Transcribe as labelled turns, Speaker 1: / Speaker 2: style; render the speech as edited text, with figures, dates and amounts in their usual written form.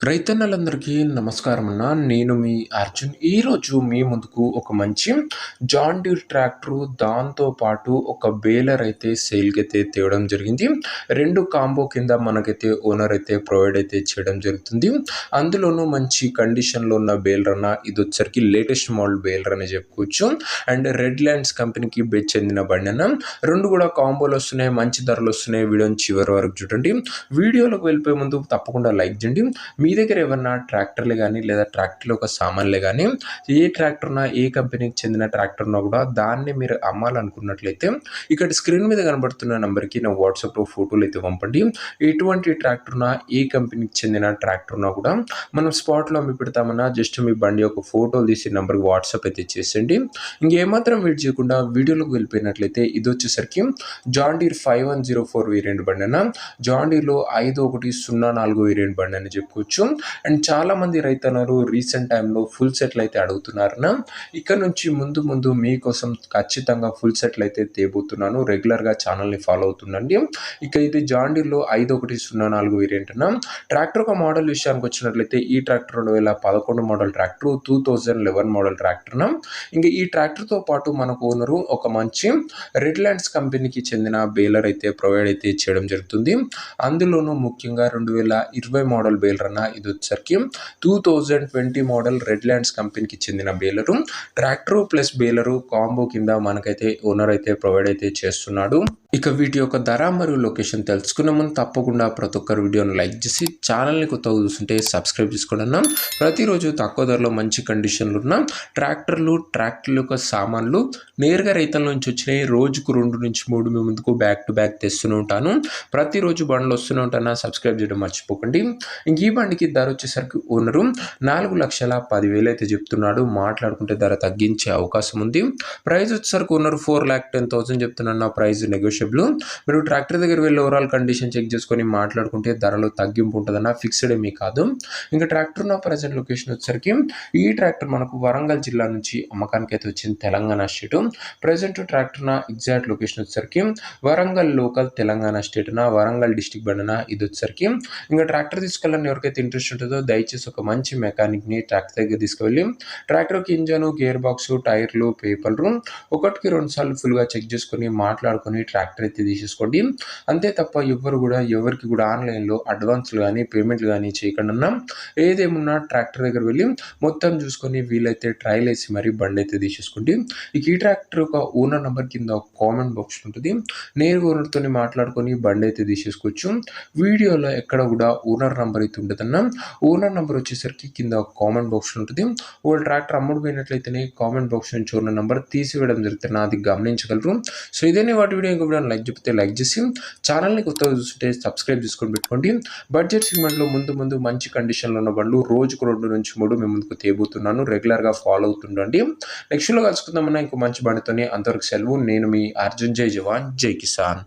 Speaker 1: రైతన్నలందరికీ నమస్కారం అన్న. నేను మీ అర్జున్. ఈరోజు మీ ముందుకు ఒక మంచి జాన్ డీర్ ట్రాక్టరు, దాంతో పాటు ఒక బేలర్ అయితే సేల్‌కైతే తేవడం జరిగింది. 2 కాంబో కింద మనకైతే ఓనర్ అయితే ప్రొవైడ్ అయితే చేయడం జరుగుతుంది. అందులోనూ మంచి కండిషన్‌లో ఉన్న బేలర్ అన్న. ఇదొచ్చేసరికి లేటెస్ట్ మోడల్ బేలర్ అనే చెప్పుకోవచ్చు. అండ్ రెడ్ ల్యాండ్స్ కంపెనీకి చెందిన బండి అన్న. 2 కూడా కాంబోలో వస్తున్నాయి. మంచి ధరలు వస్తున్నాయి. వీడియోని చివరి వరకు చూడండి. వీడియోలోకి వెళ్ళిపోయే ముందు తప్పకుండా లైక్ చేయండి. మీ దగ్గర ఏమన్నా ట్రాక్టర్లు గానీ, లేదా ట్రాక్టర్‌లో ఒక సామాన్లే గానీ, ఏ ట్రాక్టర్ ఉన్నా, ఏ కంపెనీకి చెందిన ట్రాక్టర్ ఉన్నా కూడా దాన్ని మీరు అమ్మాలనుకున్నట్లయితే ఇక్కడ స్క్రీన్ మీద కనబడుతున్న నంబర్‌కి నా వాట్సాప్‌లో ఫోటోలైతే పంపండి. ఎటువంటి ట్రాక్టర్ ఉన్నా, ఏ కంపెనీకి చెందిన ట్రాక్టర్ ఉన్నా కూడా మనం స్పాట్‌లో అమ్మి పెడతామన్నా. జస్ట్ మీ బండి యొక్క ఫోటోలు తీసి నంబర్‌కి వాట్సాప్ అయితే చేసేయండి. ఇంకేమాత్రం వెయిట్ చేయకుండా వీడియోలోకి వెళ్ళిపోయినట్లయితే ఇదొచ్చేసరికి జాన్ డీర్ 5104 వేరియంట్ బండి అన్న. జాన్ డీర్‌లో 5104 వేరియంట్ బండి అని చెప్పుకోవచ్చు. అండ్ చాలామంది రైతన్నలు రీసెంట్ టైంలో ఫుల్ సెట్లు అయితే అడుగుతున్నారన్న. ఇక్కడ నుంచి ముందు ముందు మీకోసం ఖచ్చితంగా ఫుల్ సెట్లు అయితే తేబోతున్నాను. రెగ్యులర్‌గా ఛానల్‌ని ఫాలో అవుతుండండి. ఇక ఇది జాన్ డీర్‌లో 5104 వేరియంట్ అన్న. ట్రాక్టర్ ఒక మోడల్ విషయానికి వచ్చినట్లయితే ఈ tractor 2011 model tractor, 2011 model tractor అన్న. ఇంకా ఈ ట్రాక్టర్‌తో పాటు మనకు ఓనరు ఒక మంచి రెడ్ ల్యాండ్స్ కంపెనీకి చెందిన బేలర్ అయితే ప్రొవైడ్ అయితే చేయడం జరుగుతుంది. అందులోనూ ముఖ్యంగా 2020 మోడల్ బేలర్ అన్న. ఇదొచ్చేసరికి 2020 మోడల్ రెడ్ ల్యాండ్స్ కంపెనీకి చెందిన బేలరు. ట్రాక్టరు ప్లస్ బేలరు కాంబో కింద మనకైతే ఓనర్ అయితే ప్రొవైడ్ అయితే చేస్తున్నాడు. ఇక వీటి యొక్క ధర మరియు లొకేషన్ తెలుసుకునే ముందు తప్పకుండా ప్రతి ఒక్కరు వీడియోని లైక్ చేసి ఛానల్ని కొత్తగా చూస్తుంటే సబ్స్క్రైబ్ చేసుకోండి అన్న. ప్రతిరోజు తక్కువ ధరలో మంచి కండిషన్లు ఉన్న ట్రాక్టర్ల యొక్క సామాన్లు నేరుగా రైతుల నుంచి వచ్చినాయి. రోజుకు 2 నుంచి 3 మీ ముందుకు బ్యాక్ టు బ్యాక్ తెస్తూనే ఉంటాను. ప్రతిరోజు బండ్లు వస్తూనే ఉంటాను. సబ్స్క్రైబ్ చేయడం మర్చిపోకండి. ఇంక ఈ బండికి ధర వచ్చేసరికి ఓనరు 4,10,000 అయితే చెప్తున్నాడు. మాట్లాడుకుంటే ధర తగ్గించే అవకాశం ఉంది. ప్రైస్ వచ్చేసరికి ఓనరు 4,10,000 చెప్తున్నా. Price negotiable. మీరు ట్రాక్టర్ దగ్గర వెళ్ళి ఓవరాల్ కండిషన్ చెక్ చేసుకొని మాట్లాడుకుంటే ధరలో తగ్గింపు ఉంటుందన్న. ఫిక్స్డ్ ఏమీ కాదు. ఇంకా ట్రాక్టర్ ఉన్న ప్రజెంట్ లొకేషన్ వచ్చేసరికి ఈ ట్రాక్టర్ మనకు వరంగల్ జిల్లా నుంచి అమ్మకానికి అయితే వచ్చింది. Telangana state. Present tractor exact location వచ్చేసరికి Warangal local Telangana state Warangal district బండిన. ఇది వచ్చేసరికి ఇంకా ట్రాక్టర్ తీసుకెళ్ళని ఎవరికైతే ఇంట్రెస్ట్ ఉంటుందో దయచేసి ఒక మంచి మెకానిక్ని ట్రాక్టర్ దగ్గర తీసుకువెళ్ళి ట్రాక్టర్కి ఇంజను, గేర్ బాక్స్, టైర్లు, పేపర్లు 1కి 2 సార్లు ఫుల్గా చెక్ చేసుకొని మాట్లాడుకొని ట్రాక్టర్ అయితే తీసేసుకోండి. అంతే తప్ప ఎవరికి కూడా ఆన్లైన్లో అడ్వాన్స్లు కానీ పేమెంట్లు కానీ చేయకుండా ఏదేమున్నా ట్రాక్టర్ దగ్గర వెళ్ళి మొత్తం చూసుకొని వీలైతే ట్రయల్ వేసి మరి బండి అయితే తీసేసుకోండి. ఇక ఈ ట్రాక్టర్ ఒక ఓనర్ నెంబర్ కింద కామెంట్ బాక్స్ ఉంటుంది. నేరుగా ఓనర్తో మాట్లాడుకొని బండి అయితే తీసేసుకోవచ్చు. వీడియోలో ఎక్కడ కూడా ఓనర్ నెంబర్ అయితే ఉంటుందన్న. ఓనర్ నెంబర్ వచ్చేసరికి కింద కామెంట్ బాక్స్ ఉంటుంది. ఓల్డ్ ట్రాక్టర్ అమ్ముడు పోయినట్లయితేనే కామెంట్ బాక్స్ నుంచి ఓనర్ నెంబర్ తీసివేయడం జరుగుతుంది. అది గమనించగలరు. సో ఇదేనే వాటి వీడియో ఇంకా లైక్ చెప్తే లైక్ చేసి ఛానల్ని కొత్తగా చూస్తుంటే సబ్స్క్రైబ్ చేసుకొని పెట్టుకోండి. బడ్జెట్ సెగ్మెంట్లో ముందు మంచి కండిషన్లో ఉన్న బండ్లు రోజుకు 2 నుంచి 3 మీ ముందుకు తేబోతున్నాను. రెగ్యులర్గా ఫాలో అవుతుండండి. నెక్స్ట్లో కలుసుకుందామన్నా ఇంకో మంచి బండితోనే. అంతవరకు సెలవు. నేను మీ అర్జున్. జై జవాన్ జై కిసాన్.